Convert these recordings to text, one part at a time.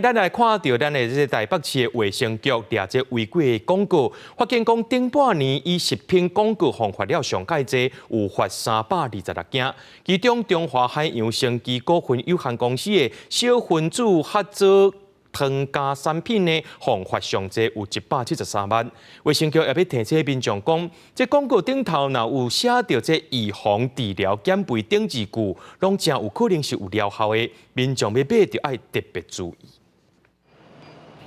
咱来看到咱的这台北市的卫生局抓这违规的广告，发现讲顶半年以食品广告犯法了上介济，有罚326件，其中中华海洋生机股份有限公司的小分子合作汤加产品呢，犯罚上济有173万。卫生局也要提醒民众讲，这广告顶头若有写到这预防、治疗、减肥等字句，拢真有可能是有疗效的，民众要买就要特别注意。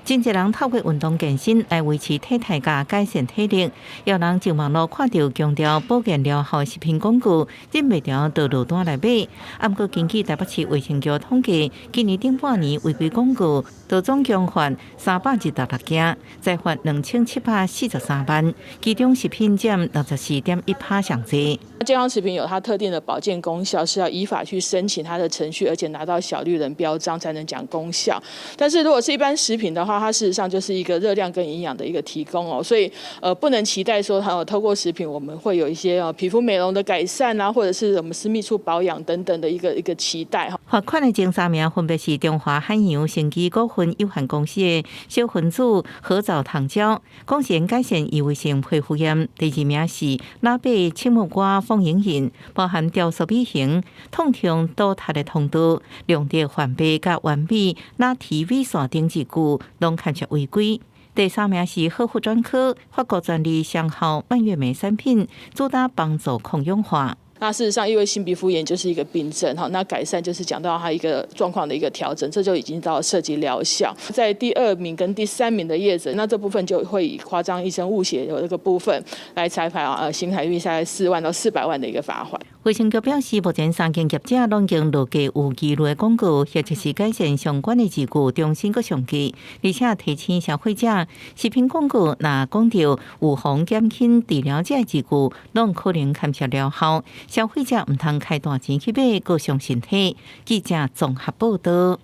真侪人透过运动健身来维持体态甲改善体力，也有人上网络看到强调保健疗效食品广告，忍袂住到路单来买。啊，不过根据台北市卫生局统计，今年顶半年违规广告，就总共罚326件，再罚2743万，其中食品占64.1%上济。健康食品有它特定的保健功效，是要依法去申请它的程序，而且拿到小绿人标章才能讲功效。但是如果是一般食品的话，它事实上就是一个热量跟营养的一个提供哦，所以不能期待说它透过食品我们会有一些皮肤美容的改善啊，或者是我们私密处保养等等的一个期待哈。罚款的前3名分别是中华海洋生机股份有限公司的小分子合藻糖胶，贡献改善异位性皮肤炎；第2名是拉贝青木瓜风影hình，包含雕塑美型、痛痛倒塌的通道、亮点环背甲完美拉提微线等字句，拢看出违规。第3名是呵护专科法国专利香号蔓越莓产品，主打帮助抗氧化。那事实上，因为性皮肤炎就是一个病症哈，那改善就是讲到它一个状况的一个调整，这就已经到涉及疗效。在第2名跟第3名的业者，那这部分就会以夸张医生误写有这个部分来裁罚新台币大概4万到400万的一个罚款。卫生局表示，目前3间业者拢已经落架有记录的广告，或者是改善相关的字句，重新搁上架，而且提醒消费者，食品广告若讲到预防、减轻、治疗这字句，拢可能看出疗效。消费者唔通开大钱去买，过伤身体。记者综合报道。